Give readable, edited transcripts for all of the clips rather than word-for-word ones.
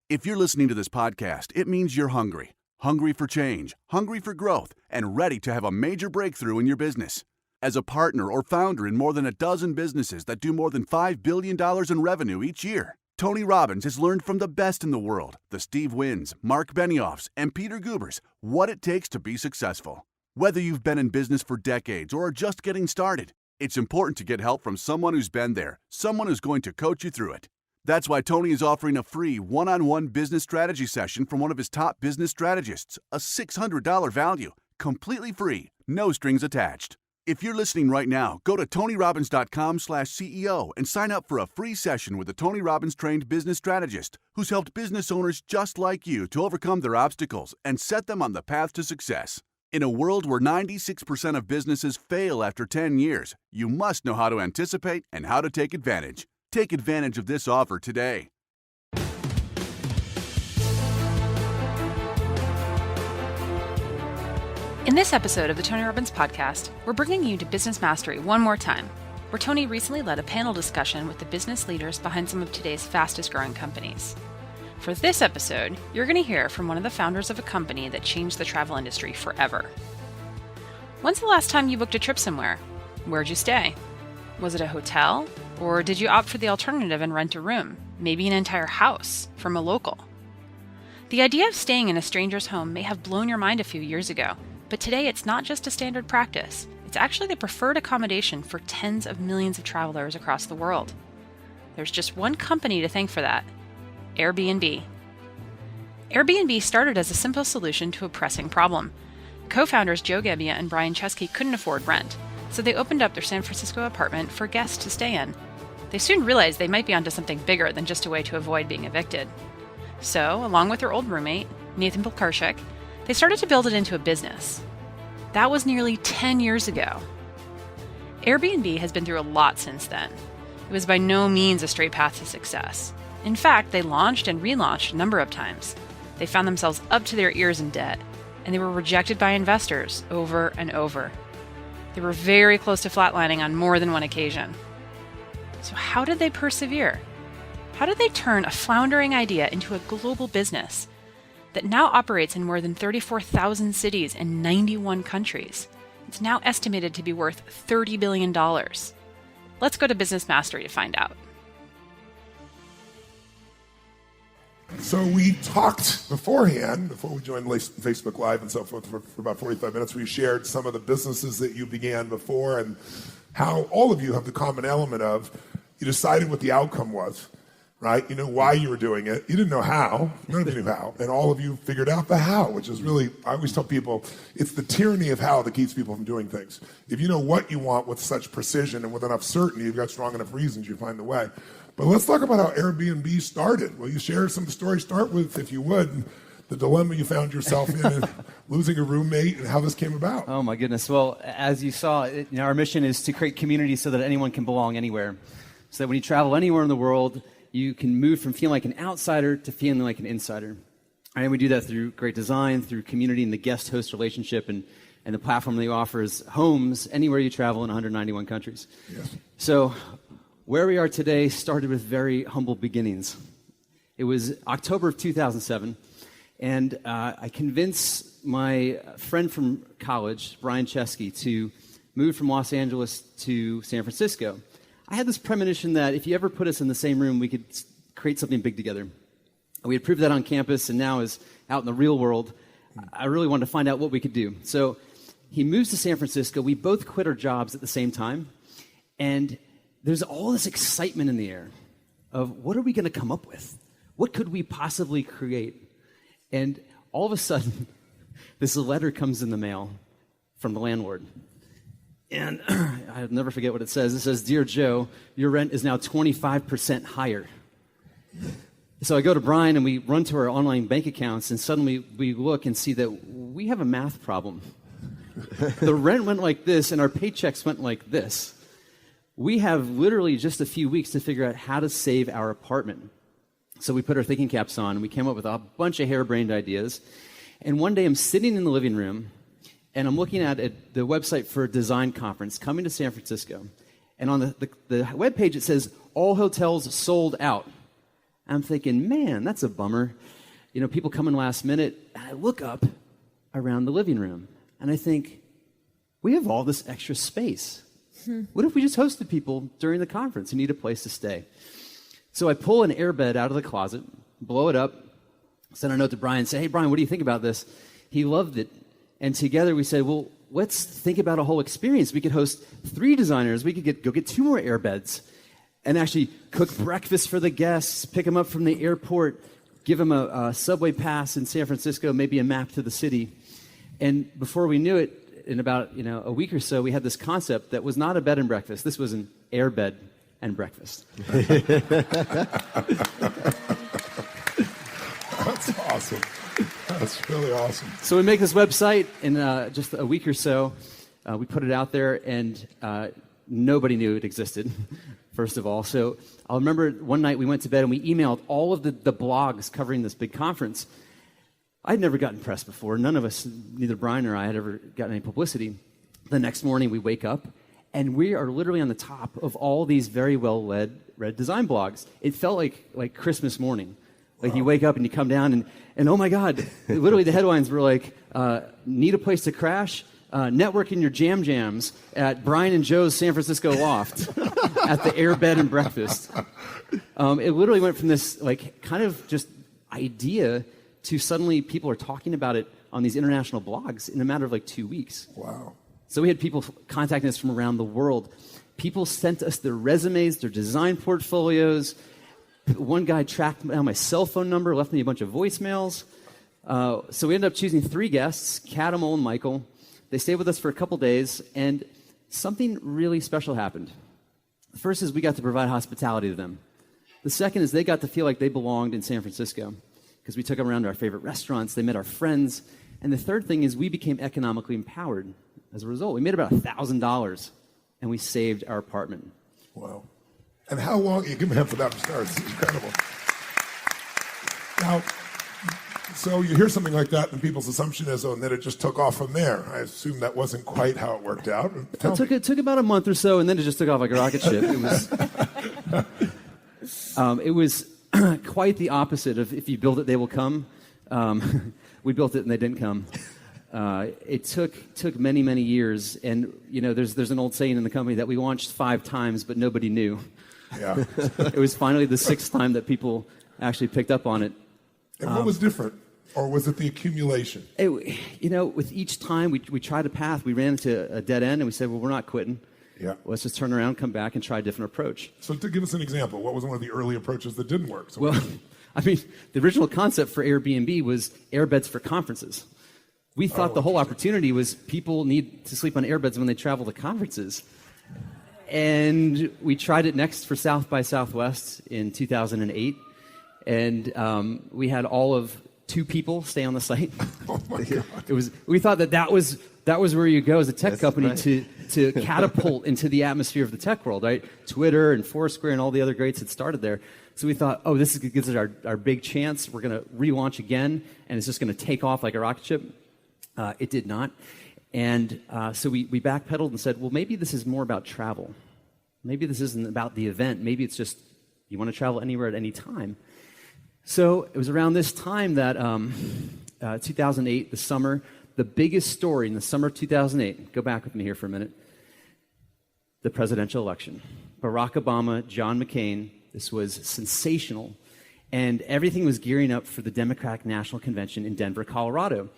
If you're listening to this podcast, it means you're hungry. Hungry for change, hungry for growth, and ready to have a major breakthrough in your business. As a partner or founder in more than a dozen businesses that do more than $5 billion in revenue each year, Tony Robbins has learned from the best in the world, the Steve Wyns, Mark Benioffs, and Peter Gubers, what it takes to be successful. Whether you've been in business for decades or are just getting started, it's important to get help from someone who's been there, someone who's going to coach you through it. That's why Tony is offering a free one-on-one business strategy session from one of his top business strategists, a $600 value, completely free, no strings attached. If you're listening right now, go to TonyRobbins.com/CEO and sign up for a free session with a Tony Robbins trained business strategist who's helped business owners just like you to overcome their obstacles and set them on the path to success. In a world where 96% of businesses fail after 10 years, you must know how to anticipate and how to take advantage. Take advantage of this offer today. In this episode of the Tony Robbins podcast, we're bringing you to Business Mastery one more time, where Tony recently led a panel discussion with the business leaders behind some of today's fastest growing companies. For this episode, you're going to hear from one of the founders of a company that changed the travel industry forever. When's the last time you booked a trip somewhere? Where'd you stay? Was it a hotel? Or did you opt for the alternative and rent a room, maybe an entire house, from a local? The idea of staying in a stranger's home may have blown your mind a few years ago, but today it's not just a standard practice. It's actually the preferred accommodation for tens of millions of travelers across the world. There's just one company to thank for that: AirBnB. AirBnB started as a simple solution to a pressing problem. Co-founders Joe Gebbia and Brian Chesky couldn't afford rent, so they opened up their San Francisco apartment for guests to stay in. They soon realized they might be onto something bigger than just a way to avoid being evicted. So, along with their old roommate, Nathan Polkarchik, they started to build it into a business. That was nearly 10 years ago. AirBnB has been through a lot since then. It was by no means a straight path to success. In fact, they launched and relaunched a number of times. They found themselves up to their ears in debt, and they were rejected by investors over and over. They were very close to flatlining on more than one occasion. So how did they persevere? How did they turn a floundering idea into a global business that now operates in more than 34,000 cities in 91 countries? It's now estimated to be worth $30 billion. Let's go to Business Mastery to find out. So we talked beforehand, before we joined Facebook Live and so forth, for about 45 minutes. We shared some of the businesses that you began before and how all of you have the common element of you decided what the outcome was, right? You know why you were doing it. You didn't know how. None of you knew how. And all of you figured out the how, which is really, I always tell people, it's the tyranny of how that keeps people from doing things. If you know what you want with such precision and with enough certainty, you've got strong enough reasons, you find the way. But let's talk about how Airbnb started. Will you share some of the story? Start with, if you would, the dilemma you found yourself in and losing a roommate and how this came about. Oh my goodness. Well, as you saw, our mission is to create community so that anyone can belong anywhere. So that when you travel anywhere in the world, you can move from feeling like an outsider to feeling like an insider. And we do that through great design, through community and the guest-host relationship, and the platform that offers homes anywhere you travel in 191 countries. Yes. So where we are today started with very humble beginnings. It was October of 2007, and I convinced my friend from college, Brian Chesky, to move from Los Angeles to San Francisco. I had this premonition that if you ever put us in the same room, we could create something big together. We had proved that on campus, and now as out in the real world, I really wanted to find out what we could do. So he moves to San Francisco. We both quit our jobs at the same time, and there's all this excitement in the air of what are we going to come up with? What could we possibly create? And all of a sudden, this letter comes in the mail from the landlord. And I'll never forget what it says. It says, "Dear Joe, your rent is now 25% higher." So I go to Brian and we run to our online bank accounts, and suddenly we look and see that we have a math problem. The rent went like this and our paychecks went like this. We have literally just a few weeks to figure out how to save our apartment. So we put our thinking caps on and we came up with a bunch of harebrained ideas. And one day I'm sitting in the living room and I'm looking at the website for a design conference coming to San Francisco. And on the webpage it says, all hotels sold out. I'm thinking, man, that's a bummer. You know, people come in last minute, and I look up around the living room, and I think, we have all this extra space. What if we just hosted people during the conference who need a place to stay? So I pull an airbed out of the closet, blow it up, send a note to Brian, say, hey, Brian, what do you think about this? He loved it. And together we said, well, let's think about a whole experience. We could host 3 designers. We could go get 2 more airbeds and actually cook breakfast for the guests, pick them up from the airport, give them a subway pass in San Francisco, maybe a map to the city. And before we knew it, in about a week or so, we had this concept that was not a bed and breakfast. This was an airbed and breakfast. That's awesome. That's really awesome. So we make this website in just a week or so. We put it out there, and nobody knew it existed, first of all. So I'll remember one night we went to bed, and we emailed all of the blogs covering this big conference. I'd never gotten press before. None of us, neither Brian or I, had ever gotten any publicity. The next morning, we wake up, and we are literally on the top of all these very well-read design blogs. It felt like Christmas morning. Like you wake up and you come down, and oh my God, literally the headlines were like, need a place to crash? Network in your jams at Brian and Joe's San Francisco loft at the Airbed and Breakfast. It literally went from this kind of just idea to suddenly people are talking about it on these international blogs in a matter of 2 weeks. Wow. So we had people contacting us from around the world. People sent us their resumes, their design portfolios. One guy tracked down my cell phone number, left me a bunch of voicemails. So we ended up choosing 3 guests, Kat, Amol, and Michael. They stayed with us for a couple days, and something really special happened. The first is we got to provide hospitality to them. The second is they got to feel like they belonged in San Francisco, because we took them around to our favorite restaurants, they met our friends, and the third thing is we became economically empowered as a result. We made about $1,000, and we saved our apartment. Wow. And how long, you give me a hand for that for starts, it's incredible. Now, so you hear something like that, and people's assumption is, and then it just took off from there. I assume that wasn't quite how it worked out. It took about a month or so, and then it just took off like a rocket ship. It was quite the opposite of if you build it, they will come. We built it, and they didn't come. It took many, many years, and there's an old saying in the company that we launched 5 times, but nobody knew. Yeah. It was finally the 6th time that people actually picked up on it. And what was different? Or was it the accumulation? With each time we tried a path, we ran into a dead end, and we said, well, we're not quitting. Yeah. Let's just turn around, come back, and try a different approach. So to give us an example, what was one of the early approaches that didn't work? So the original concept for Airbnb was airbeds for conferences. We thought the whole opportunity was people need to sleep on airbeds when they travel to conferences. And we tried it next for South by Southwest in 2008. And we had all of 2 people stay on the site. Oh my God. We thought that was where you go as a tech company to catapult into the atmosphere of the tech world, right? Twitter and Foursquare and all the other greats had started there. So we thought, this gives us our big chance. We're going to relaunch again, and it's just going to take off like a rocket ship. It did not. And so we backpedaled and said, well, maybe this is more about travel. Maybe this isn't about the event. Maybe it's just you want to travel anywhere at any time. So it was around this time that 2008, the summer, the biggest story in the summer of 2008, go back with me here for a minute, the presidential election. Barack Obama, John McCain, this was sensational. And everything was gearing up for the Democratic National Convention in Denver, Colorado.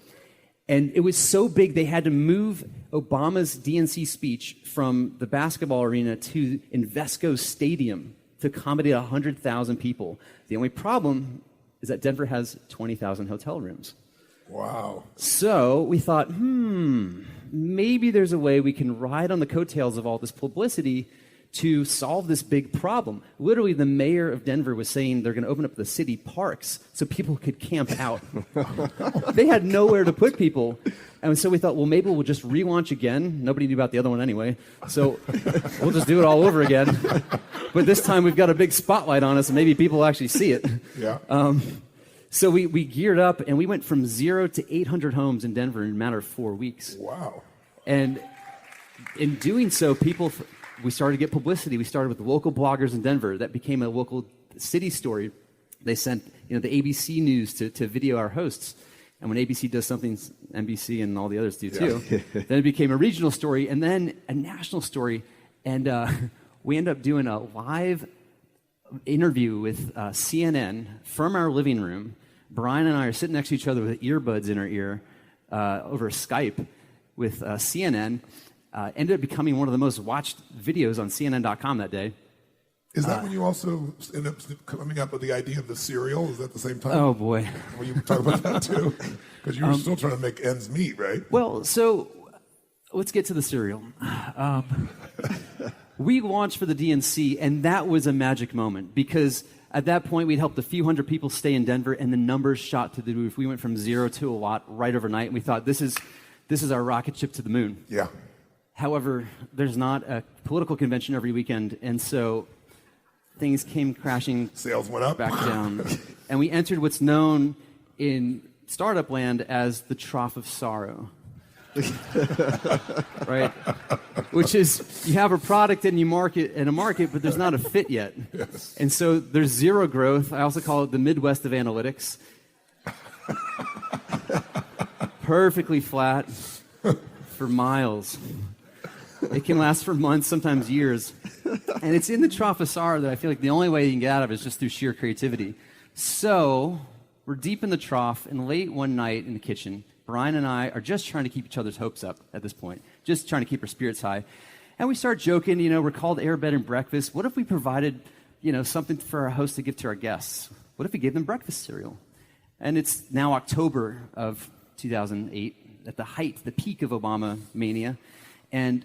And it was so big they had to move Obama's DNC speech from the basketball arena to Invesco Stadium to accommodate 100,000 people. The only problem is that Denver has 20,000 hotel rooms. Wow. So we thought, maybe there's a way we can ride on the coattails of all this publicity to solve this big problem. Literally, the mayor of Denver was saying they're going to open up the city parks so people could camp out. They had nowhere to put people. And so we thought, well, maybe we'll just relaunch again. Nobody knew about the other one anyway. So we'll just do it all over again. But this time we've got a big spotlight on us, and maybe people will actually see it. Yeah. So we geared up, and we went from 0 to 800 homes in Denver in a matter of 4 weeks. Wow. And in doing so, we started to get publicity. We started with the local bloggers in Denver. That became a local city story. They sent the ABC News to video our hosts. And when ABC does something, NBC and all the others do too. Then it became a regional story and then a national story. And we ended up doing a live interview with CNN from our living room. Brian and I are sitting next to each other with earbuds in our ear over Skype with CNN. Ended up becoming one of the most watched videos on CNN.com that day. Is that when you also end up coming up with the idea of the cereal? Is that at the same time? Oh, boy. Will you talk about that, too? Because you were still trying to make ends meet, right? Well, so let's get to the cereal. We launched for the DNC, and that was a magic moment because at that point, we'd helped a few hundred people stay in Denver, and the numbers shot to the roof. We went from 0 to a lot right overnight, and we thought, this is our rocket ship to the moon. Yeah. However, there's not a political convention every weekend, and so things came crashing. Sales went up. Back down. And we entered what's known in startup land as the trough of sorrow. Right? Which is, you have a product and you market in a market, but there's not a fit yet. Yes. And so there's zero growth. I also call it the Midwest of analytics. Perfectly flat for miles. It can last for months, sometimes years. And it's in the trough of sorrow that I feel like the only way you can get out of it is just through sheer creativity. So we're deep in the trough, and late one night in the kitchen, Brian and I are just trying to keep each other's hopes up at this point, just trying to keep our spirits high. And we start joking, we're called Air, Bed, and Breakfast. What if we provided, something for our hosts to give to our guests? What if we gave them breakfast cereal? And it's now October of 2008, at the height, the peak of Obama mania. And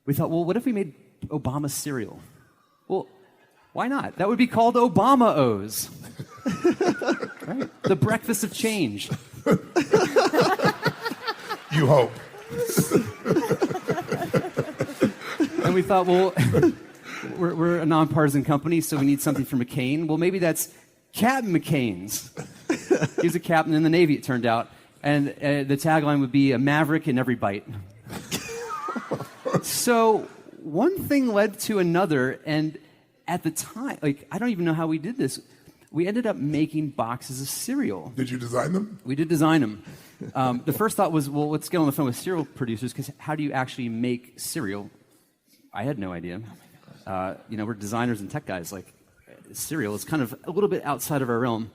we thought, well, what if we made Obama cereal? Well, why not? That would be called Obama O's. Right? The breakfast of change. You hope. And we thought, well, we're a nonpartisan company, so we need something for McCain. Well, maybe that's Captain McCain's. He was a captain in the Navy, it turned out. And the tagline would be, a maverick in every bite. So one thing led to another, and at the time, I don't even know how we did this. We ended up making boxes of cereal. Did you design them? We did design them. The first thought was, well, let's get on the phone with cereal producers, because how do you actually make cereal? I had no idea. We're designers and tech guys. Cereal is kind of a little bit outside of our realm.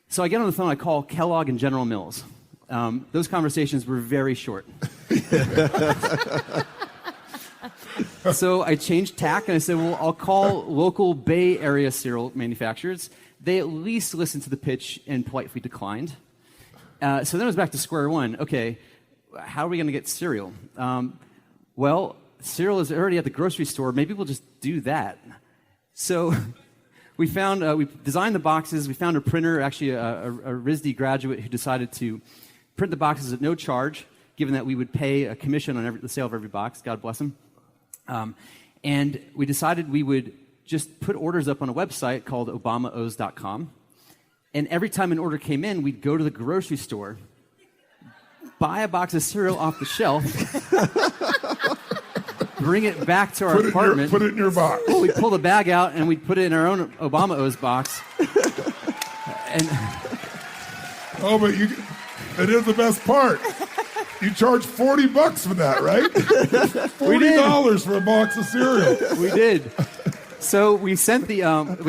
So I get on the phone, I call Kellogg and General Mills. Those conversations were very short. So I changed tack and I said, well, I'll call local Bay Area cereal manufacturers. They at least listened to the pitch and politely declined. So then it was back to square one. Okay, how are we going to get cereal? Well, cereal is already at the grocery store. Maybe we'll just do that. So we designed the boxes. We found a printer, actually a RISD graduate who decided to print the boxes at no charge, given that we would pay a commission on the sale of every box. God bless him. And we decided we would just put orders up on a website called ObamaOs.com. And every time an order came in, we'd go to the grocery store, buy a box of cereal off the shelf, bring it back to our apartment. Put it in your box. We'd pull the bag out and we'd put it in our own Obama O's box. But it is the best part. You charge $40 for that, right? $40 for a box of cereal. We did. So we sent we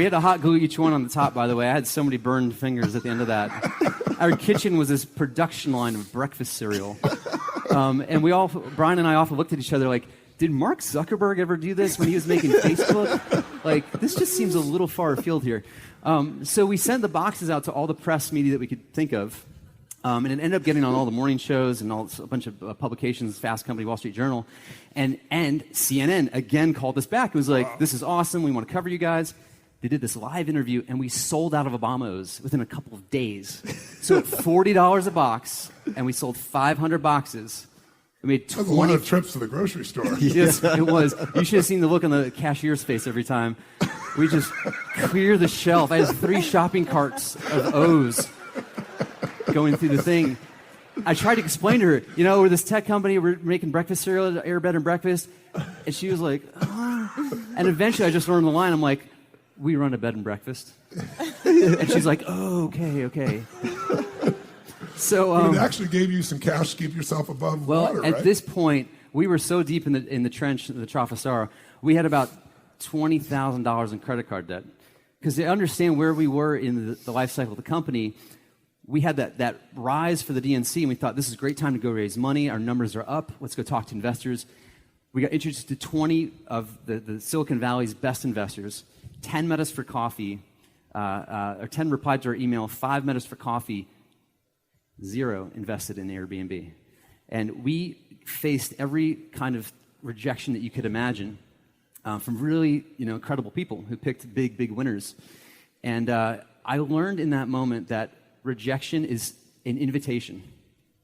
had to hot glue each one on the top, by the way. I had so many burned fingers at the end of that. Our kitchen was this production line of breakfast cereal. And Brian and I often looked at each other like, did Mark Zuckerberg ever do this when he was making Facebook? This just seems a little far afield here. So we sent the boxes out to all the press media that we could think of. And it ended up getting on all the morning shows and a bunch of publications, Fast Company, Wall Street Journal. And CNN, again, called us back. It was like, this is awesome. We want to cover you guys. They did this live interview, and we sold out of Obama's within a couple of days. So at $40 a box, and we sold 500 boxes. We made 20... That's a lot of trips to the grocery store. Yes, it was. You should have seen the look on the cashier's face every time. We just clear the shelf. I had 3 shopping carts of O's going through the thing. I tried to explain to her, we're this tech company, we're making breakfast cereal, Air, Bed, and Breakfast. And she was like, And eventually I just learned the line. I'm like, we run a bed and breakfast. And she's like, oh, okay. So But it actually gave you some cash to keep yourself above water, right? At this point, we were so deep in the trench, the Trough of Sorrow, we had about $20,000 in credit card debt. Because to understand where we were in the life cycle of the company, we had that rise for the DNC, and we thought, this is a great time to go raise money. Our numbers are up. Let's go talk to investors. We got introduced to 20 of the Silicon Valley's best investors. 10 met us for coffee, or 10 replied to our email, 5 met us for coffee, 0 invested in Airbnb. And we faced every kind of rejection that you could imagine from really incredible people who picked big winners. And I learned in that moment that rejection is an invitation.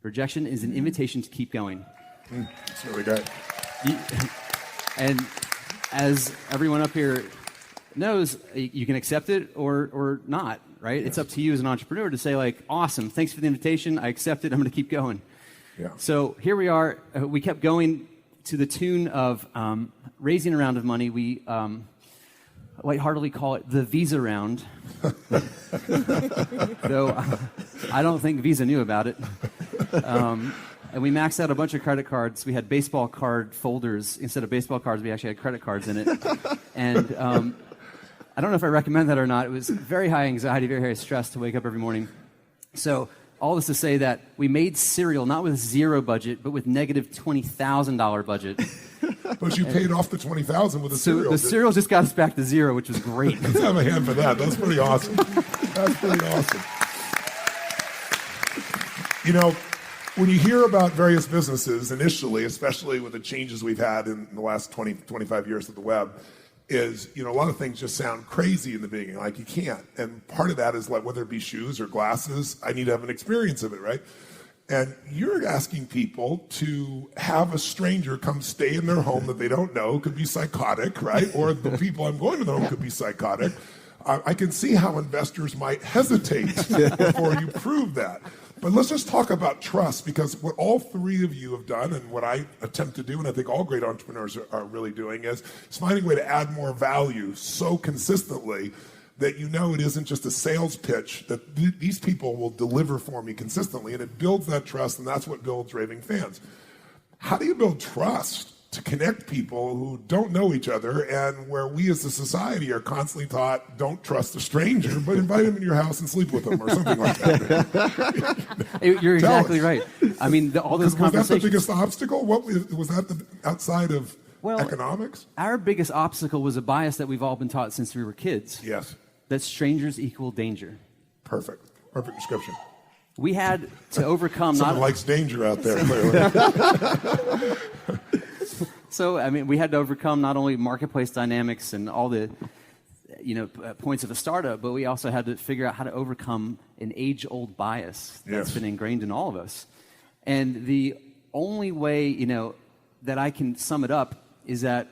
Rejection is an invitation to keep going. That's really good. And as everyone up here knows, you can accept it or not, right? Yes. It's up to you as an entrepreneur to say, like, awesome, thanks for the invitation, I accept it, I'm going to keep going. Yeah. So here we are. We kept going to the tune of raising a round of money. We lightheartedly call it the Visa round. Though I don't think Visa knew about it. And we maxed out a bunch of credit cards. We had baseball card folders. Instead of baseball cards, we actually had credit cards in it. And I don't know if I recommend that or not. It was very high anxiety, very high stress to wake up every morning. So all this to say that we made cereal not with zero budget, but with negative $20,000 budget. But you paid off the $20,000 with the cereal. So the cereal just got us back to zero, which was great. Let's have a hand for that. That's pretty awesome. That's pretty awesome. When you hear about various businesses initially, especially with the changes we've had in the last 20, 25 years of the web, is, a lot of things just sound crazy in the beginning, like you can't. And part of that is like, whether it be shoes or glasses, I need to have an experience of it, right? And you're asking people to have a stranger come stay in their home that they don't know, could be psychotic, right? Or the people I'm going to know could be psychotic. I can see how investors might hesitate before you prove that. But let's just talk about trust, because what all three of you have done, and what I attempt to do, and I think all great entrepreneurs are really doing, is finding a way to add more value so consistently that it isn't just a sales pitch, that these people will deliver for me consistently, and it builds that trust, and that's what builds raving fans. How do you build trust to connect people who don't know each other, and where we as a society are constantly taught, don't trust a stranger, but invite them in your house and sleep with them, or something like that? You're exactly right. I mean, all those conversations. Was that the biggest obstacle? What was that outside of economics? Our biggest obstacle was a bias that we've all been taught since we were kids. Yes. That strangers equal danger. Perfect description. We had to overcome. Someone likes danger out there, clearly. So, we had to overcome not only marketplace dynamics and all the, points of a startup, but we also had to figure out how to overcome an age-old bias that's been ingrained in all of us. And the only way, that I can sum it up is that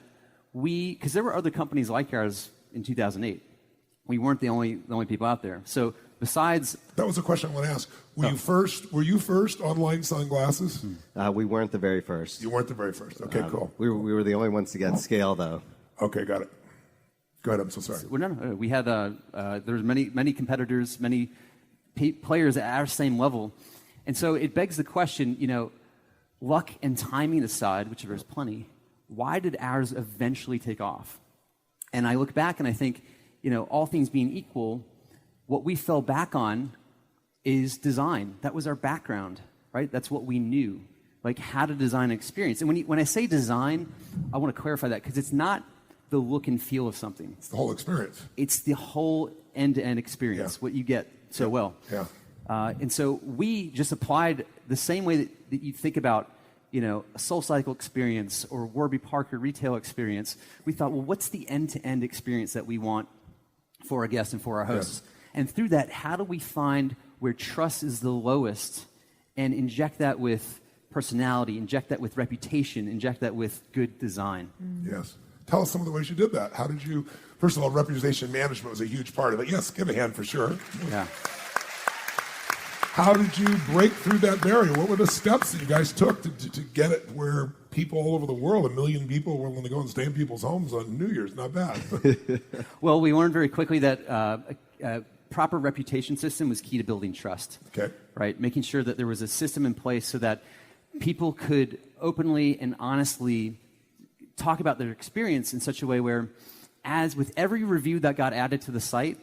because there were other companies like ours in 2008. We weren't the only people out there. So besides... That was a question I want to ask. Were you first online selling glasses? We weren't the very first. You weren't the very first. Okay, cool. We were the only ones to get scale, though. Okay, got it. Go ahead, I'm so sorry. No. We had, there was many competitors, many players at our same level. And so it begs the question, luck and timing aside, which there's plenty, why did ours eventually take off? And I look back and I think, all things being equal, what we fell back on is design. That was our background, right? That's what we knew, like how to design an experience. And when I say design, I want to clarify that, because it's not the look and feel of something. It's the whole experience. It's the whole end-to-end experience, what you get so well. Yeah. And so we just applied the same way that you think about, a SoulCycle experience or Warby Parker retail experience. We thought, well, what's the end-to-end experience that we want for our guests and for our hosts? Yes. And through that, how do we find where trust is the lowest and inject that with personality, inject that with reputation, inject that with good design? Yes. Tell us some of the ways you did that. How did you, first of all, reputation management was a huge part of it. Yes, give a hand for sure. Yeah. How did you break through that barrier? What were the steps that you guys took to get it where people all over the world, 1 million people, were willing to go and stay in people's homes on New Year's? Not bad. Well, we learned very quickly that proper reputation system was key to building trust. Okay. Right? Making sure that there was a system in place so that people could openly and honestly talk about their experience in such a way where, as with every review that got added to the site,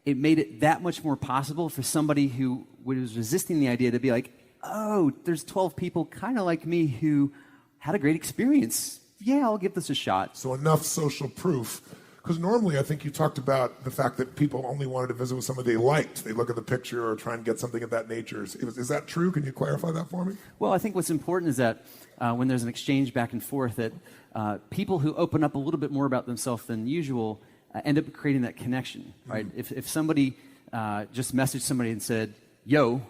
it made it that much more possible for somebody who was resisting the idea to be like, oh, there's 12 people kind of like me who had a great experience. Yeah, I'll give this a shot. So enough social proof. Because normally I think you talked about the fact that people only wanted to visit with somebody they liked. They look at the picture or try and get something of that nature. Is that true? Can you clarify that for me? Well, I think what's important is that when there's an exchange back and forth, that people who open up a little bit more about themselves than usual end up creating that connection, right? If somebody just messaged somebody and said, yo,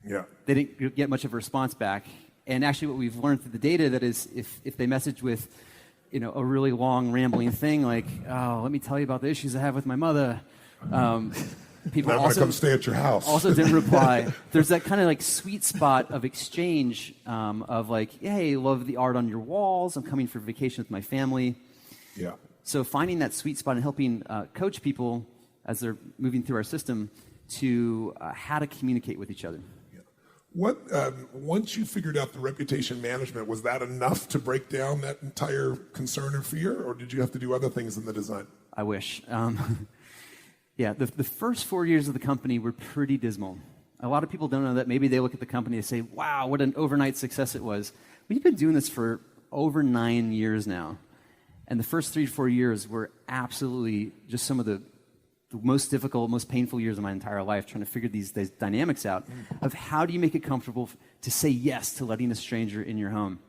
yeah, they didn't get much of a response back. And actually what we've learned through the data that is if they message with a really long rambling thing like, oh, let me tell you about the issues I have with my mother, people I'm going to come stay at your house. Also didn't reply. There's that kind of like sweet spot of exchange of like, hey, love the art on your walls. I'm coming for vacation with my family. Yeah. So finding that sweet spot and helping coach people as they're moving through our system to how to communicate with each other. What once you figured out the reputation management, was that enough to break down that entire concern or fear, or did you have to do other things in the design? I wish. Yeah, the first 4 years of the company were pretty dismal. A lot of people don't know that. Maybe they look at the company and say, wow, what an overnight success it was. We've been doing this for over 9 years now. And the first 3 to 4 years were absolutely just some of the most difficult, most painful years of my entire life, trying to figure these dynamics out of how do you make it comfortable to say yes to letting a stranger in your home.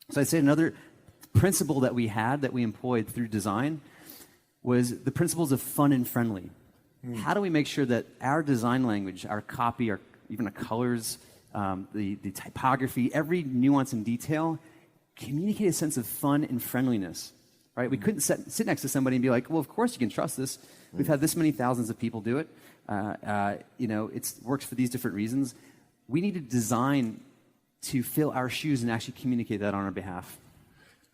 So I'd say another principle that we had, that we employed through design, was the principles of fun and friendly. How do we make sure that our design language, our copy, even our colors, the typography, every nuance and detail, communicate a sense of fun and friendliness, right? We couldn't sit next to somebody and be like, well, of course you can trust this. We've had this many thousands of people do it. It works for these different reasons. We need to design to fill our shoes and actually communicate that on our behalf.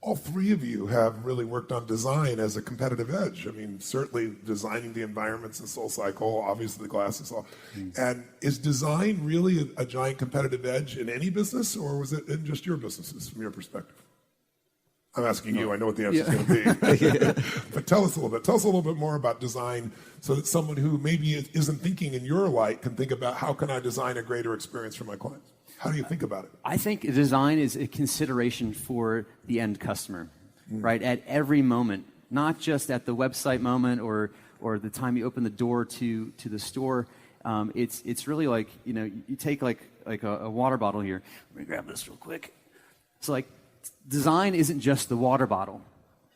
All three of you have really worked on design as a competitive edge. I mean, certainly designing the environments in SoulCycle, obviously the glasses. And is design really a giant competitive edge in any business, or was it in just your businesses from your perspective? I'm asking you. I know what the answer is going to be. But tell us a little bit. Tell us a little bit more about design so that someone who maybe isn't thinking in your light can think about, how can I design a greater experience for my clients? How do you think about it? I think design is a consideration for the end customer, right? At every moment, not just at the website moment or the time you open the door to the store. It's really like, you take like a water bottle here. Let me grab this real quick. So like, design isn't just the water bottle.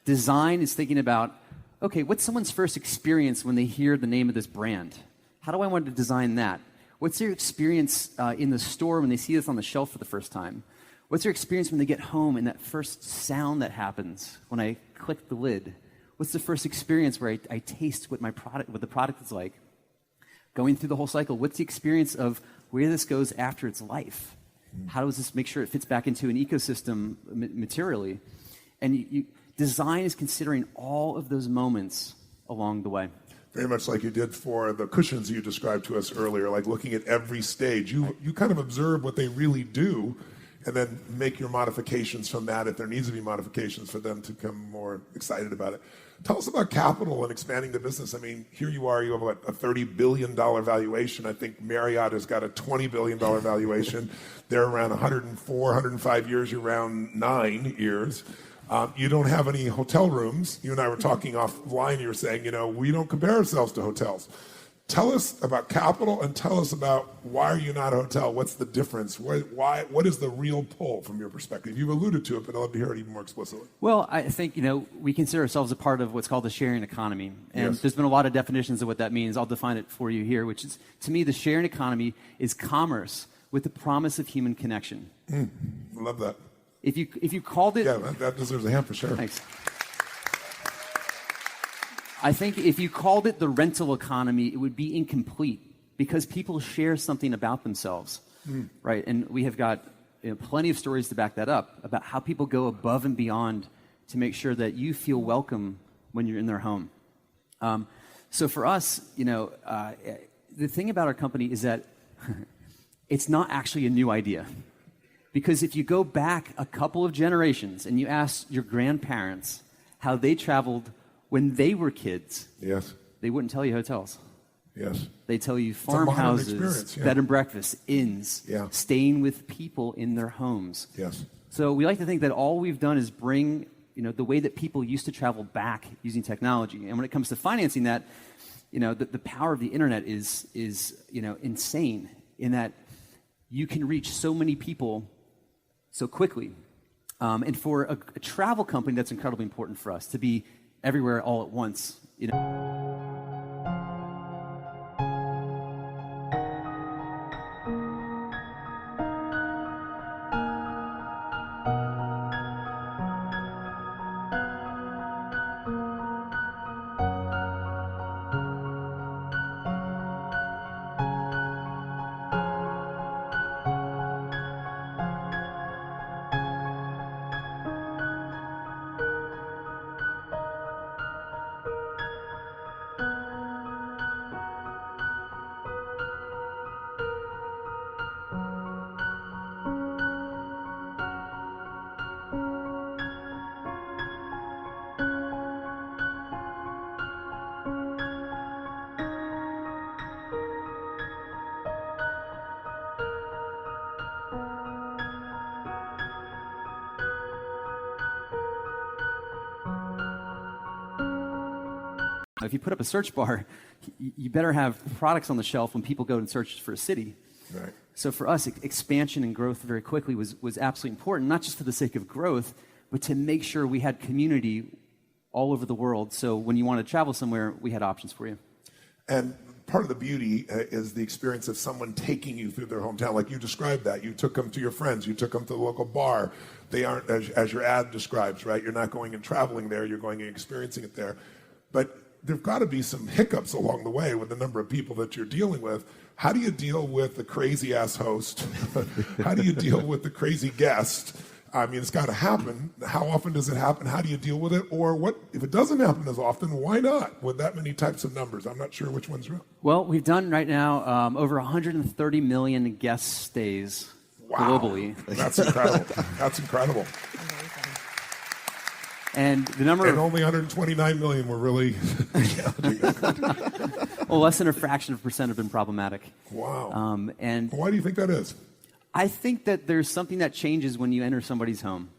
Design is thinking about, okay, what's someone's first experience when they hear the name of this brand? How do I want to design that? What's their experience in the store when they see this on the shelf for the first time? What's their experience when they get home and that first sound that happens when I click the lid? What's the first experience where I taste what the product is like? Going through the whole cycle, what's the experience of where this goes after its life? How does this make sure it fits back into an ecosystem materially? And design is considering all of those moments along the way. Very much like you did for the cushions you described to us earlier, like looking at every stage. You kind of observe what they really do and then make your modifications from that if there needs to be modifications for them to become more excited about it. Tell us about capital and expanding the business. I mean, here you are, you have a $30 billion valuation. I think Marriott has got a $20 billion valuation. They're around 104, 105 years, you're around 9 years. You don't have any hotel rooms. You and I were talking offline, you were saying, we don't compare ourselves to hotels. Tell us about capital and tell us about why are you not a hotel? What's the difference? What is the real pull from your perspective? You've alluded to it, but I'd love to hear it even more explicitly. Well, I think, we consider ourselves a part of what's called the sharing economy. And there's been a lot of definitions of what that means. I'll define it for you here, which is, to me, the sharing economy is commerce with the promise of human connection. I love that. If you called it... Yeah, that deserves a hand for sure. Thanks. I think if you called it the rental economy, it would be incomplete because people share something about themselves, right? And we have got plenty of stories to back that up about how people go above and beyond to make sure that you feel welcome when you're in their home. So for us, the thing about our company is that it's not actually a new idea. Because if you go back a couple of generations and you ask your grandparents how they traveled when they were kids, Yes. they wouldn't tell you hotels. Yes. They tell you a modern farmhouses, experience, yeah. bed and breakfast, inns, Yeah. staying with people in their homes. Yes. So we like to think that all we've done is bring the way that people used to travel back using technology. And when it comes to financing that, the power of the internet is insane in that you can reach so many people so quickly. And for a travel company, that's incredibly important for us to be everywhere all at once. If you put up a search bar, you better have products on the shelf when people go and search for a city. Right. So for us, expansion and growth very quickly was absolutely important, not just for the sake of growth, but to make sure we had community all over the world. So when you wanted to travel somewhere, we had options for you. And part of the beauty is the experience of someone taking you through their hometown. Like you described that. You took them to your friends. You took them to the local bar. They aren't, as your ad describes, right? You're not going and traveling there. You're going and experiencing it there. But there've got to be some hiccups along the way with the number of people that you're dealing with. How do you deal with the crazy-ass host? How do you deal with the crazy guest? I mean, it's got to happen. How often does it happen? How do you deal with it? Or what if it doesn't happen as often, why not with that many types of numbers? I'm not sure which one's real. Well, we've done right now over 130 million guest stays globally. That's incredible. That's incredible. And the number and only 129 million were really well, less than a fraction of a percent have been problematic. Wow. And why do you think that is? I think that there's something that changes when you enter somebody's home.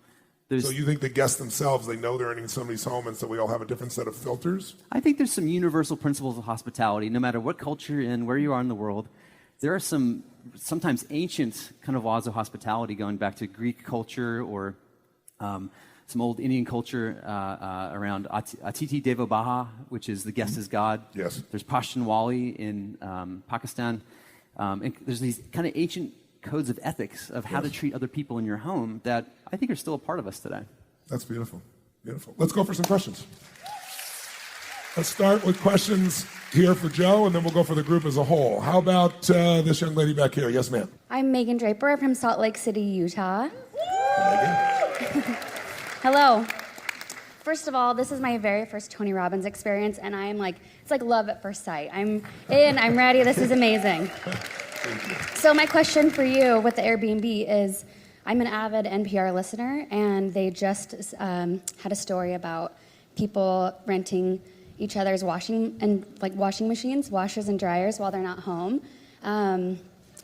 So you think the guests themselves, they know they're entering somebody's home, and so we all have a different set of filters? I think there's some universal principles of hospitality. No matter what culture you're in, where you are in the world, there are some sometimes ancient kind of laws of hospitality going back to Greek culture or some old Indian culture around Atiti Devo Bhava, which is the guest is God. Yes. There's Pashtunwali in Pakistan. And there's these kind of ancient codes of ethics of how to treat other people in your home that I think are still a part of us today. That's beautiful. Beautiful. Let's go for some questions. Let's start with questions here for Joe, and then we'll go for the group as a whole. How about this young lady back here? Yes, ma'am. I'm Megan Draper from Salt Lake City, Utah. Megan. Hello. First of all, this is my very first Tony Robbins experience, and I am it's like love at first sight. I'm in, I'm ready, this is amazing. So my question for you with the Airbnb is, I'm an avid NPR listener, and they just had a story about people renting each other's washing machines, washers and dryers while they're not home.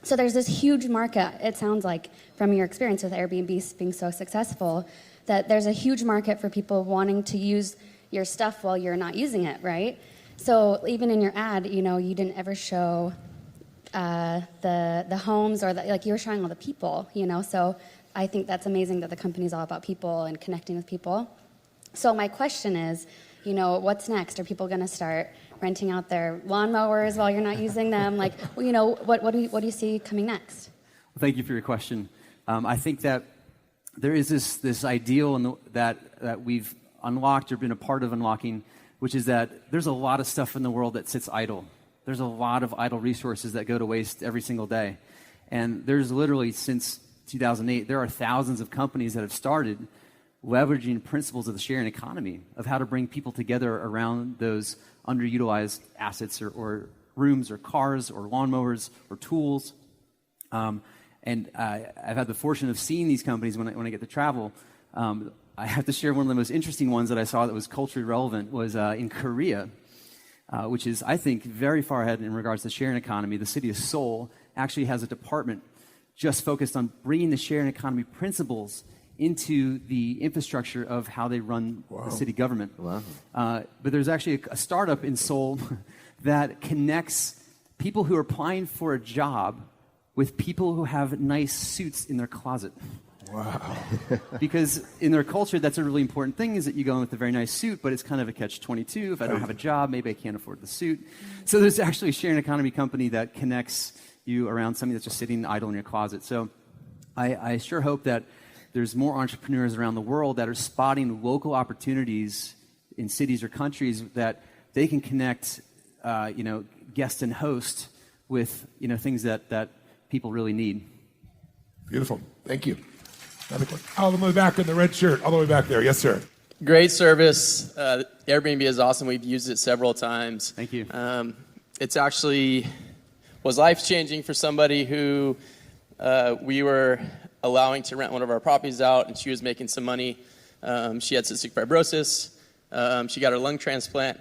So there's this huge market, it sounds like, from your experience with Airbnb being so successful, that there's a huge market for people wanting to use your stuff while you're not using it, right? So even in your ad, you didn't ever show the homes or you were showing all the people, So I think that's amazing that the company's all about people and connecting with people. So my question is, what's next? Are people going to start renting out their lawnmowers while you're not using them? What do you see coming next? Well, thank you for your question. I think that there is this ideal that we've unlocked or been a part of unlocking, which is that there's a lot of stuff in the world that sits idle. There's a lot of idle resources that go to waste every single day. And there's literally, since 2008, there are thousands of companies that have started leveraging principles of the sharing economy, of how to bring people together around those underutilized assets or rooms or cars or lawnmowers or tools. And I've had the fortune of seeing these companies when I get to travel. I have to share one of the most interesting ones that I saw that was culturally relevant was in Korea, which is, I think, very far ahead in regards to sharing economy. The city of Seoul actually has a department just focused on bringing the sharing economy principles into the infrastructure of how they run the city government. Wow. But there's actually a startup in Seoul that connects people who are applying for a job with people who have nice suits in their closet. Wow. Because in their culture, that's a really important thing, is that you go in with a very nice suit, but it's kind of a catch-22. If I don't have a job, maybe I can't afford the suit. So there's actually a sharing economy company that connects you around something that's just sitting idle in your closet. So I sure hope that there's more entrepreneurs around the world that are spotting local opportunities in cities or countries that they can connect, guest and host with, things that people really need. Beautiful. Thank you. All the way back in the red shirt, all the way back there. Yes, sir. Great service. AirBnB is awesome. We've used it several times. Thank you. It's actually was life-changing for somebody who we were allowing to rent one of our properties out, and she was making some money. She had cystic fibrosis. She got her lung transplant.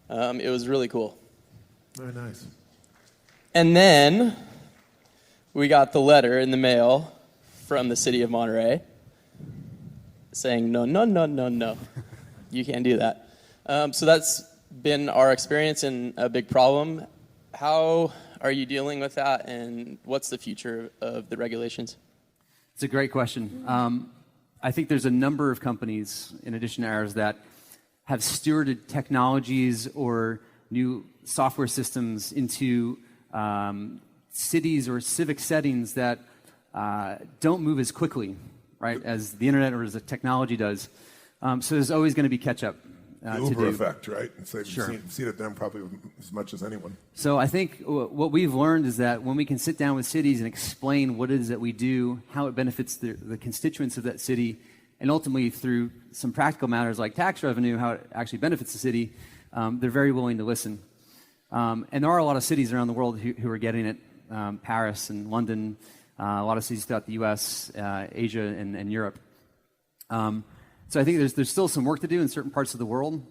It was really cool. Very nice. And then we got the letter in the mail from the city of Monterey saying, no, you can't do that. So that's been our experience and a big problem. How are you dealing with that, and what's the future of the regulations? It's a great question. I think there's a number of companies, in addition to ours, that have stewarded technologies or new software systems into cities or civic settings that don't move as quickly, right, as the internet or as the technology does. So there's always going to be catch-up the to Uber do. effect, right? So Sure. You've seen it them probably as much as anyone. So I think what we've learned is that when we can sit down with cities and explain what it is that we do, how it benefits the constituents of that city, and ultimately through some practical matters like tax revenue, how it actually benefits the city, they're very willing to listen. And there are a lot of cities around the world who are getting it, Paris and London, a lot of cities throughout the U.S., Asia, and Europe. So I think there's still some work to do in certain parts of the world,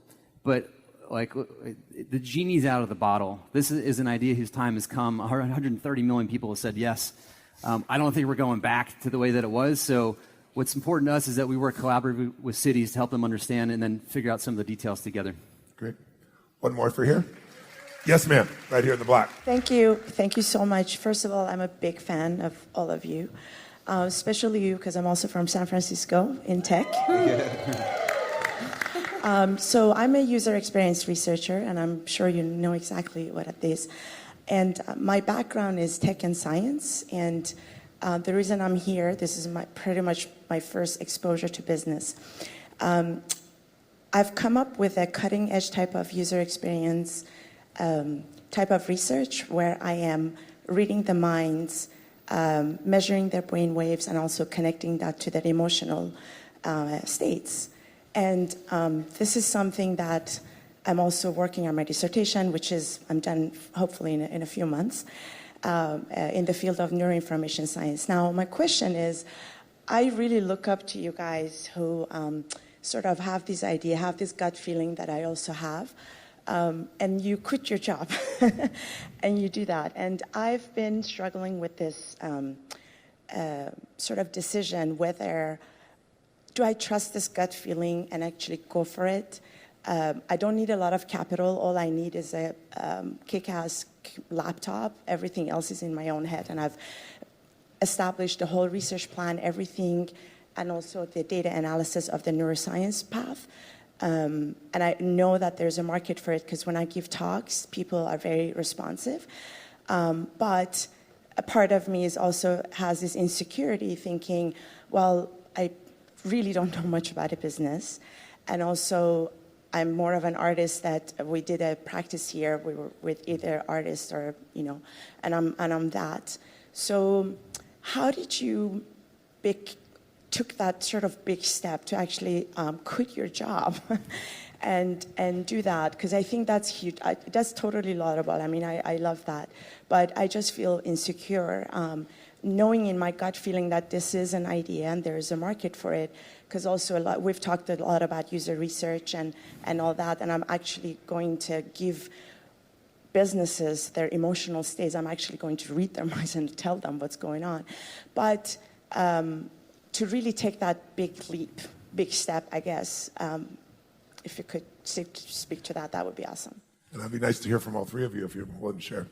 but like the genie's out of the bottle. This is an idea whose time has come. 130 million people have said yes. I don't think we're going back to the way that it was. So what's important to us is that we work collaboratively with cities to help them understand and then figure out some of the details together. Great. One more for here. Yes, ma'am. Right here in the black. Thank you. Thank you so much. First of all, I'm a big fan of all of you, especially you, because I'm also from San Francisco in tech. So I'm a user experience researcher, and I'm sure you know exactly what it is. And my background is tech and science, and the reason I'm here, this is pretty much my first exposure to business. I've come up with a cutting-edge type of user experience type of research where I am reading the minds, measuring their brain waves, and also connecting that to their emotional states. And this is something that I'm also working on my dissertation, which is I'm done hopefully in a few months, in the field of neuroinformation science. Now, my question is, I really look up to you guys who sort of have this idea, have this gut feeling that I also have. And you quit your job and you do that. And I've been struggling with this sort of decision whether do I trust this gut feeling and actually go for it? I don't need a lot of capital. All I need is a kick-ass laptop. Everything else is in my own head. And I've established the whole research plan, everything, and also the data analysis of the neuroscience path. And I know that there's a market for it because when I give talks, people are very responsive. But a part of me is also has this insecurity thinking, well, I really don't know much about a business. And also, I'm more of an artist that we did a practice here. We were with either artists or, and I'm that. So how did you took that sort of big step to actually quit your job and do that, because I think that's huge. That's totally laudable. I mean, I love that. But I just feel insecure, knowing in my gut feeling that this is an idea and there is a market for it, because also we've talked a lot about user research and all that, and I'm actually going to give businesses their emotional states. I'm actually going to read their minds and tell them what's going on. But to really take that big step, I guess, if you could speak to that, that would be awesome. And that'd be nice to hear from all three of you if you're willing to share.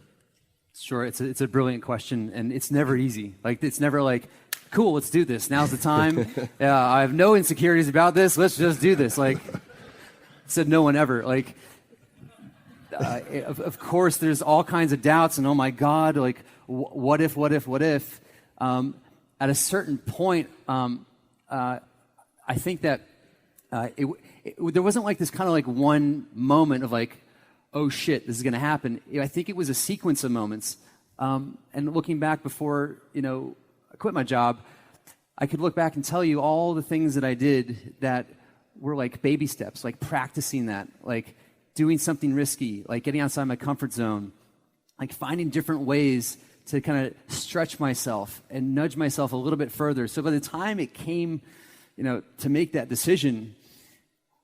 Sure, it's a brilliant question, and it's never easy. Like, it's never like, cool, let's do this. Now's the time. I have no insecurities about this. Let's just do this. Like, said no one ever. Like, of course, there's all kinds of doubts, and oh my God, like, what if? At a certain point, I think that there wasn't like this kind of like one moment of like, oh shit, this is going to happen. I think it was a sequence of moments. And looking back before, I quit my job, I could look back and tell you all the things that I did that were like baby steps, like practicing that, like doing something risky, like getting outside my comfort zone, like finding different ways to kind of stretch myself and nudge myself a little bit further. So by the time it came, to make that decision,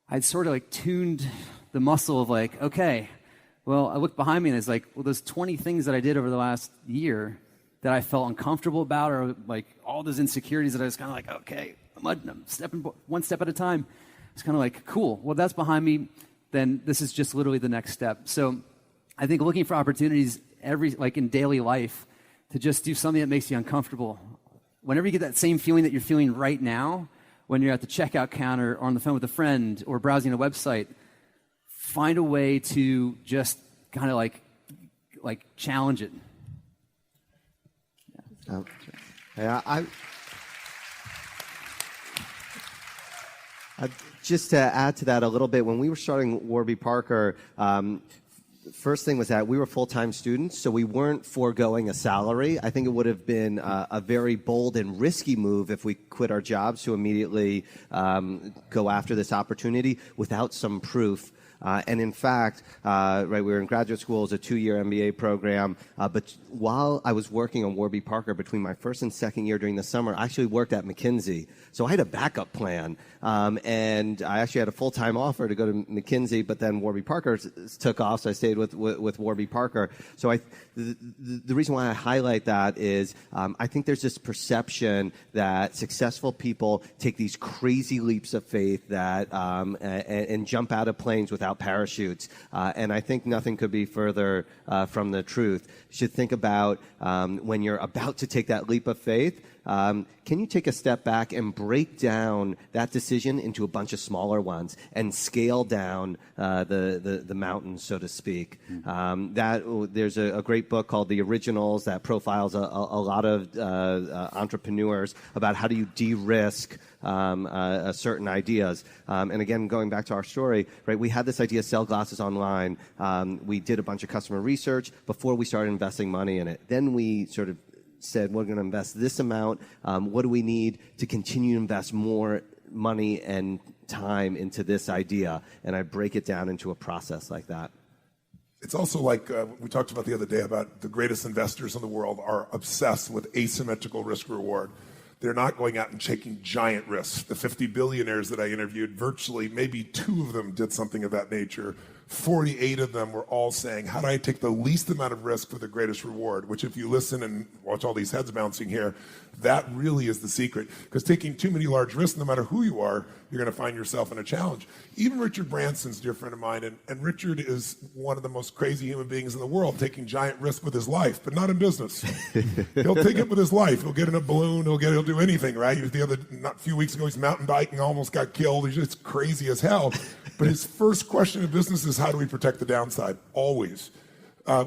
I'd sort of like tuned the muscle of like, okay, well, I look behind me and it's like, well, those 20 things that I did over the last year that I felt uncomfortable about, or like all those insecurities that I was kind of like, okay, I'm stepping one step at a time. It's kind of like, cool, well, that's behind me. Then this is just literally the next step. So I think looking for opportunities in daily life to just do something that makes you uncomfortable. Whenever you get that same feeling that you're feeling right now, when you're at the checkout counter or on the phone with a friend or browsing a website, find a way to just kind of like challenge it. Just to add to that a little bit, when we were starting Warby Parker, first thing was that we were full-time students, so we weren't foregoing a salary. I think it would have been a very bold and risky move if we quit our jobs to immediately go after this opportunity without some proof. And in fact, we were in graduate school as a 2-year MBA program. But while I was working on Warby Parker between my first and second year during the summer, I actually worked at McKinsey. So I had a backup plan. And I actually had a full-time offer to go to McKinsey, but then Warby Parker took off, so I stayed with Warby Parker. So the reason why I highlight that is I think there's this perception that successful people take these crazy leaps of faith that and jump out of planes without parachutes. And I think nothing could be further from the truth. You should think about when you're about to take that leap of faith, can you take a step back and break down that decision into a bunch of smaller ones and scale down the mountain, so to speak? There's a great book called The Originals that profiles a lot of entrepreneurs about how do you de-risk certain ideas. And again, going back to our story, right? We had this idea, sell glasses online. We did a bunch of customer research before we started investing money in it. Then we sort of said, we're going to invest this amount. What do we need to continue to invest more money and time into this idea? And I break it down into a process like that. It's also like we talked about the other day about the greatest investors in the world are obsessed with asymmetrical risk reward. They're not going out and taking giant risks. The 50 billionaires that I interviewed, virtually maybe 2 of them did something of that nature. 48 of them were all saying, how do I take the least amount of risk for the greatest reward? Which if you listen and watch all these heads bouncing here, that really is the secret. Because taking too many large risks, no matter who you are, you're going to find yourself in a challenge. Even Richard Branson's a dear friend of mine, and Richard is one of the most crazy human beings in the world, taking giant risks with his life, but not in business. He'll take it with his life. He'll get in a balloon. He'll do anything, right? Not a few weeks ago, he's mountain biking, almost got killed. He's just crazy as hell. But his first question in business is, how do we protect the downside? Always.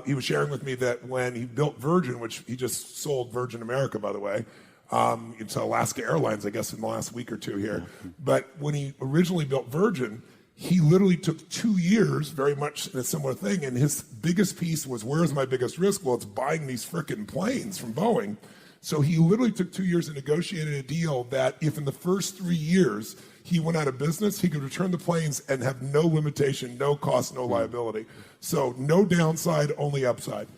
He was sharing with me that when he built Virgin, which he just sold Virgin America, by the way, to Alaska Airlines, I guess, in the last week or 2 here. But when he originally built Virgin, he literally took 2 years, very much in a similar thing, and his biggest piece was, where's my biggest risk? Well, it's buying these frickin' planes from Boeing. So he literally took 2 years and negotiated a deal that if in the first 3 years he went out of business, he could return the planes and have no limitation, no cost, no liability. So no downside, only upside.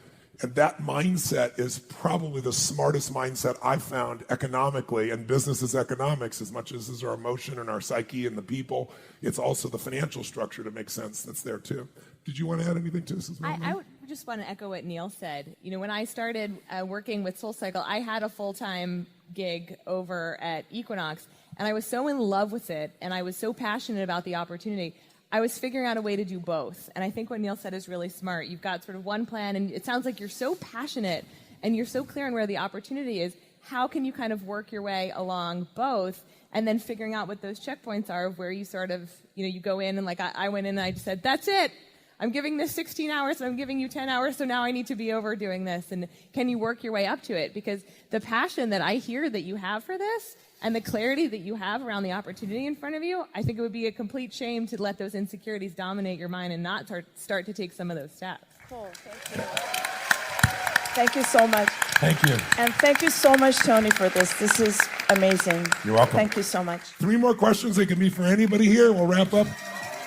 And that mindset is probably the smartest mindset I've found economically, and business is economics as much as is our emotion and our psyche and the people. It's also the financial structure to make sense that's there too. Did you want to add anything to this as well? I would just want to echo what Neil said. You know, when I started working with SoulCycle, I had a full-time gig over at Equinox, and I was so in love with it, and I was so passionate about the opportunity. I was figuring out a way to do both. And I think what Neil said is really smart. You've got sort of one plan, and it sounds like you're so passionate and you're so clear on where the opportunity is. How can you kind of work your way along both, and then figuring out what those checkpoints are of where you sort of, you know, you go in and like I went in and I just said, that's it. I'm giving this 16 hours and I'm giving you 10 hours, so now I need to be over doing this. And can you work your way up to it? Because the passion that I hear that you have for this and the clarity that you have around the opportunity in front of you, I think it would be a complete shame to let those insecurities dominate your mind and not start to take some of those steps. Cool. Thank you. Thank you so much. Thank you. And thank you so much, Tony, for this. This is amazing. You're welcome. Thank you so much. 3 more questions. They can be for anybody here. We'll wrap up.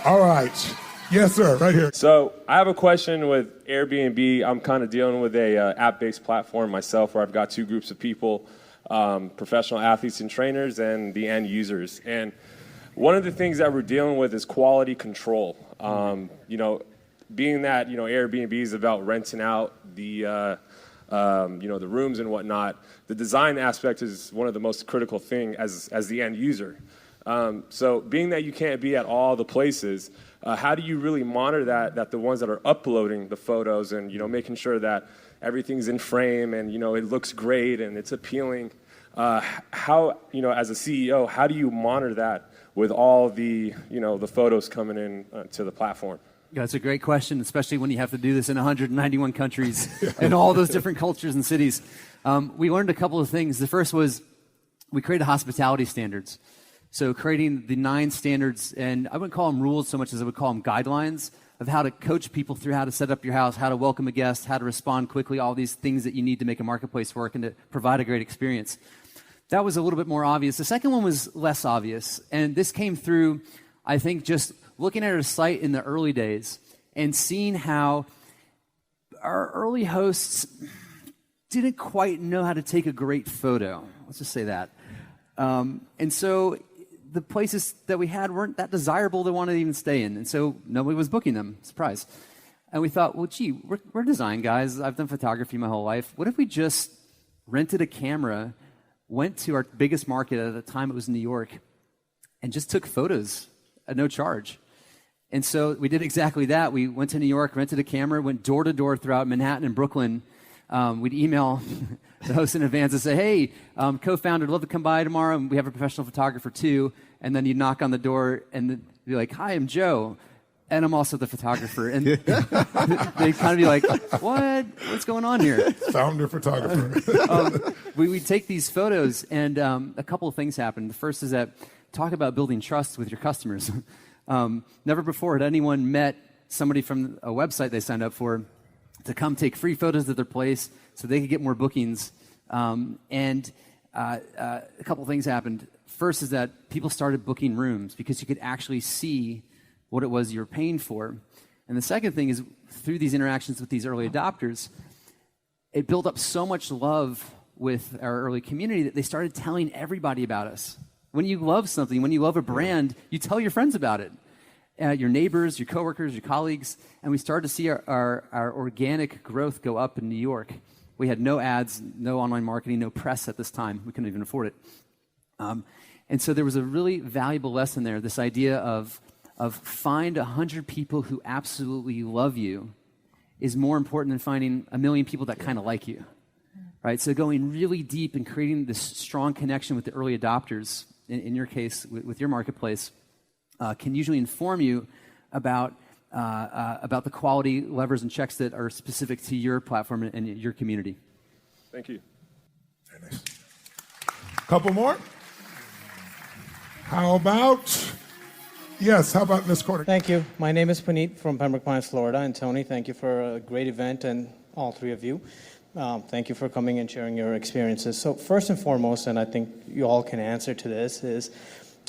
All right. Yes, sir. Right here. So I have a question with Airbnb. I'm kind of dealing with a app-based platform myself where I've got 2 groups of people, professional athletes and trainers and the end users. And one of the things that we're dealing with is quality control. You know, being that, you know, Airbnb is about renting out the, you know, the rooms and whatnot, the design aspect is one of the most critical thing as the end user. So being that you can't be at all the places, how do you really monitor that the ones that are uploading the photos and, you know, making sure that everything's in frame and, you know, it looks great and it's appealing? How, you know, as a CEO, how do you monitor that with all the, you know, the photos coming in to the platform? Yeah, that's a great question, especially when you have to do this in 191 countries and all those different cultures and cities. We learned a couple of things. The first was we created hospitality standards. So creating the 9 standards, and I wouldn't call them rules so much as I would call them guidelines of how to coach people through how to set up your house, how to welcome a guest, how to respond quickly, all these things that you need to make a marketplace work and to provide a great experience. That was a little bit more obvious. The second one was less obvious, and this came through, I think, just looking at our site in the early days and seeing how our early hosts didn't quite know how to take a great photo. Let's just say that. And so the places that we had weren't that desirable to want to even stay in. And so nobody was booking them. Surprise. And we thought, well, gee, we're design guys. I've done photography my whole life. What if we just rented a camera, went to our biggest market at the time, it was New York, and just took photos at no charge? And so we did exactly that. We went to New York, rented a camera, went door to door throughout Manhattan and Brooklyn. We'd email the host in advance and say, hey, co-founder, I'd love to come by tomorrow. And we have a professional photographer too. And then you'd knock on the door and be like, hi, I'm Joe. And I'm also the photographer. And they'd kind of be like, what's going on here? Founder photographer. We'd take these photos, and a couple of things happened. The first is that talk about building trust with your customers. Never before had anyone met somebody from a website they signed up for to come take free photos of their place so they could get more bookings. And a couple things happened. First is that people started booking rooms because you could actually see what it was you were paying for. And the second thing is through these interactions with these early adopters, it built up so much love with our early community that they started telling everybody about us. When you love something, when you love a brand, you tell your friends about it. Your neighbors, your coworkers, your colleagues, and we started to see our organic growth go up in New York. We had no ads, no online marketing, no press at this time. We couldn't even afford it. And so there was a really valuable lesson there, this idea of find 100 people who absolutely love you is more important than finding 1 million people that kind of like you, right? So going really deep and creating this strong connection with the early adopters, in your case, with your marketplace, can usually inform you about the quality levers and checks that are specific to your platform and your community. Thank you. Very nice. Couple more? How about... Yes, how about in this corner? Thank you. My name is Puneet from Pembroke Pines, Florida. And Tony, thank you for a great event and all 3 of you. Thank you for coming and sharing your experiences. So first and foremost, and I think you all can answer to this, is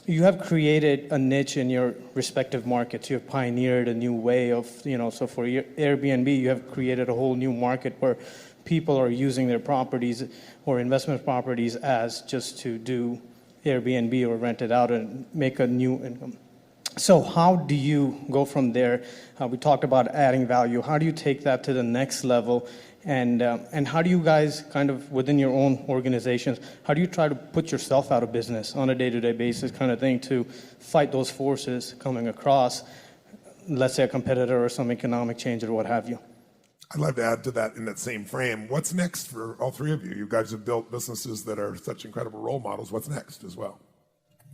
you have created a niche in your respective markets. You have pioneered a new way of, so for your Airbnb, you have created a whole new market where people are using their properties or investment properties as just to do Airbnb or rent it out and make a new income. So how do you go from there? We talked about adding value. How do you take that to the next level? And how do you guys kind of, within your own organizations, how do you try to put yourself out of business on a day-to-day basis kind of thing to fight those forces coming across, let's say a competitor or some economic change or what have you? I'd love to add to that in that same frame. What's next for all three of you? You guys have built businesses that are such incredible role models. What's next as well?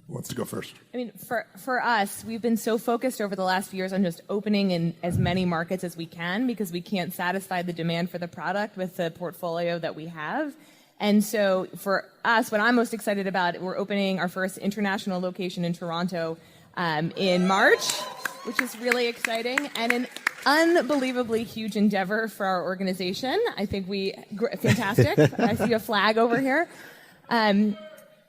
Who wants to go first? I mean, for us, we've been so focused over the last few years on just opening in as many markets as we can because we can't satisfy the demand for the product with the portfolio that we have. And so for us, what I'm most excited about, we're opening our first international location in Toronto in March, which is really exciting and an unbelievably huge endeavor for our organization. I think fantastic. I see a flag over here.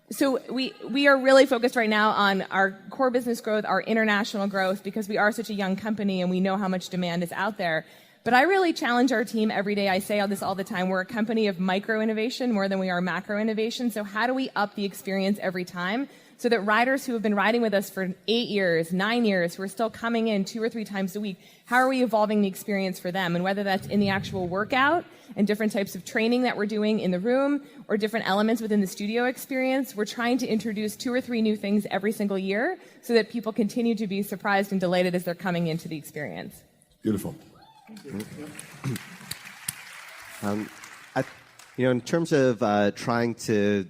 So we are really focused right now on our core business growth, our international growth, because we are such a young company and we know how much demand is out there. But I really challenge our team every day. I say all this all the time. We're a company of micro innovation more than we are macro innovation. So how do we up the experience every time so that riders who have been riding with us for 8 years, 9 years, who are still coming in 2 or 3 times a week, how are we evolving the experience for them? And whether that's in the actual workout and different types of training that we're doing in the room or different elements within the studio experience, we're trying to introduce 2 or 3 new things every single year so that people continue to be surprised and delighted as they're coming into the experience. Beautiful. In terms of trying to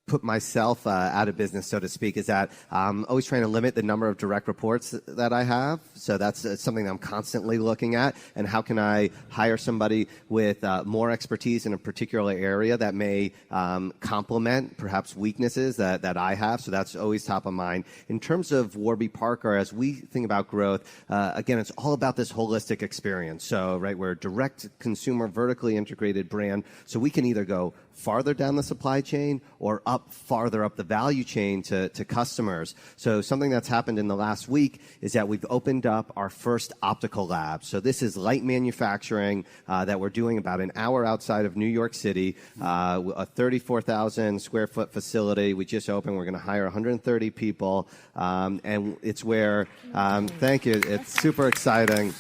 put myself out of business, so to speak, is that I'm always trying to limit the number of direct reports that I have. So that's something that I'm constantly looking at. And how can I hire somebody with more expertise in a particular area that may complement perhaps weaknesses that I have. So that's always top of mind. In terms of Warby Parker, as we think about growth, again, it's all about this holistic experience. So, right, we're a direct consumer, vertically integrated brand. So we can either go farther down the supply chain or farther up the value chain to customers. So something that's happened in the last week is that we've opened up our first optical lab. So this is light manufacturing that we're doing about an hour outside of New York City, a 34,000 square foot facility. We just opened. We're going to hire 130 people. And it's where, thank you, it's super exciting.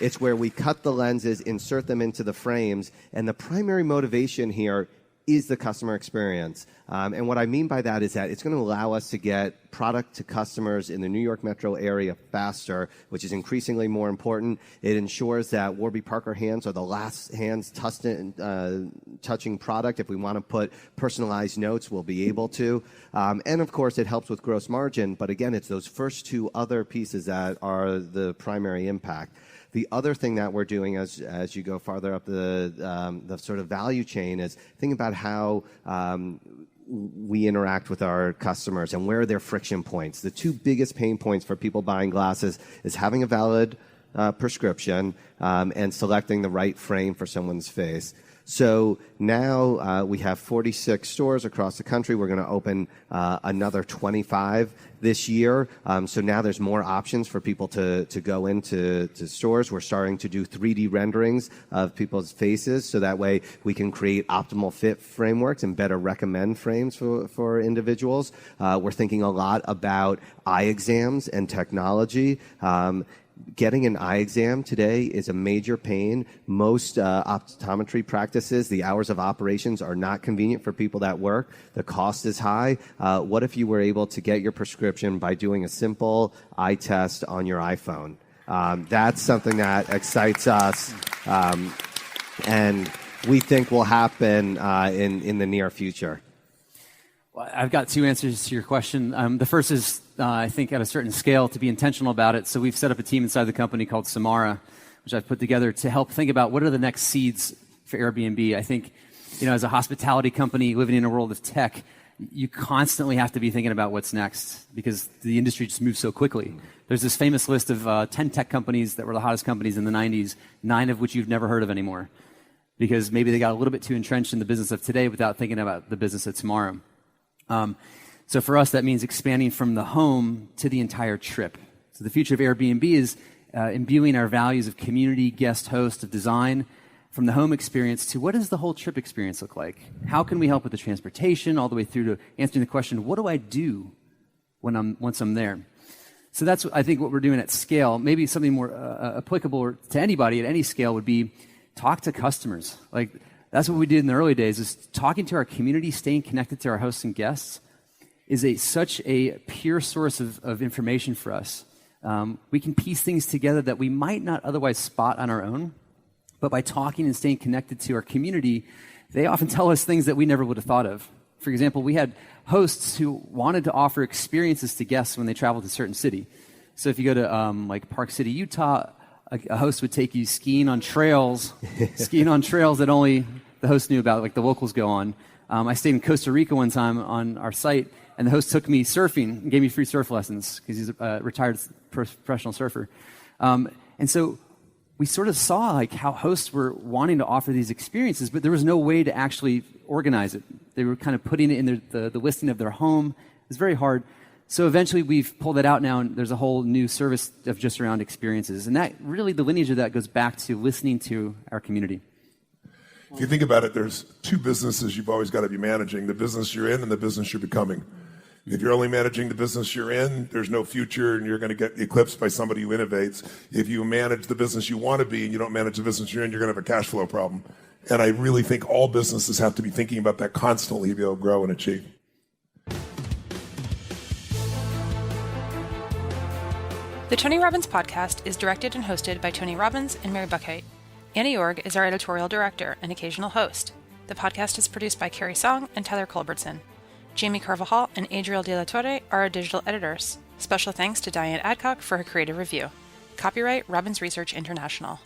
It's where we cut the lenses, insert them into the frames, and the primary motivation here is the customer experience. And what I mean by that is that it's going to allow us to get product to customers in the New York metro area faster, which is increasingly more important. It ensures that Warby Parker hands are the last hands touching product. If we want to put personalized notes, we'll be able to. And of course, it helps with gross margin. But again, it's those first 2 other pieces that are the primary impact. The other thing that we're doing as you go farther up the sort of value chain is think about how we interact with our customers and where are their friction points. The 2 biggest pain points for people buying glasses is having a valid prescription and selecting the right frame for someone's face. So now we have 46 stores across the country. We're going to open another 25 this year. So now there's more options for people to go into stores. We're starting to do 3D renderings of people's faces so that way we can create optimal fit frameworks and better recommend frames for individuals. We're thinking a lot about eye exams and technology. Getting an eye exam today is a major pain. Most optometry practices, the hours of operations are not convenient for people that work. The cost is high. What if you were able to get your prescription by doing a simple eye test on your iPhone? That's something that excites us and we think will happen in the near future. Well, I've got 2 answers to your question. The first is, I think, at a certain scale, to be intentional about it. So we've set up a team inside the company called Samara, which I've put together to help think about what are the next seeds for Airbnb. I think, as a hospitality company living in a world of tech, you constantly have to be thinking about what's next because the industry just moves so quickly. There's this famous list of 10 tech companies that were the hottest companies in the 90s, 9 of which you've never heard of anymore. because maybe they got a little bit too entrenched in the business of today without thinking about the business of tomorrow. So for us, that means expanding from the home to the entire trip. So the future of Airbnb is imbuing our values of community, guest, host, of design, from the home experience to what does the whole trip experience look like? How can we help with the transportation, all the way through to answering the question, what do I do once I'm there? So that's, I think, what we're doing at scale. Maybe something more applicable to anybody at any scale would be talk to customers. Like, that's what we did in the early days, is talking to our community, staying connected to our hosts and guests is such a pure source of information for us. We can piece things together that we might not otherwise spot on our own, but by talking and staying connected to our community, they often tell us things that we never would have thought of. For example, we had hosts who wanted to offer experiences to guests when they traveled to a certain city. So if you go to like Park City, Utah, a host would take you skiing on trails that only the host knew about, like the locals go on. I stayed in Costa Rica one time on our site, and the host took me surfing and gave me free surf lessons because he's a retired professional surfer. And so we sort of saw like how hosts were wanting to offer these experiences, but there was no way to actually organize it. They were kind of putting it in the listing of their home. It was very hard. So eventually we've pulled it out now, and there's a whole new service of just around experiences. And that really, the lineage of that goes back to listening to our community. If you think about it, there's two businesses you've always got to be managing: the business you're in and the business you're becoming. If you're only managing the business you're in, there's no future, and you're going to get eclipsed by somebody who innovates. If you manage the business you want to be and you don't manage the business you're in, you're going to have a cash flow problem. And I really think all businesses have to be thinking about that constantly to be able to grow and achieve. The Tony Robbins podcast is directed and hosted by Tony Robbins and Mary Buckheit. Annie Org is our editorial director and occasional host. The podcast is produced by Carrie Song and Tyler Culbertson. Jamie Carvajal and Adriel De La Torre are our digital editors. Special thanks to Diane Adcock for her creative review. Copyright Robbins Research International.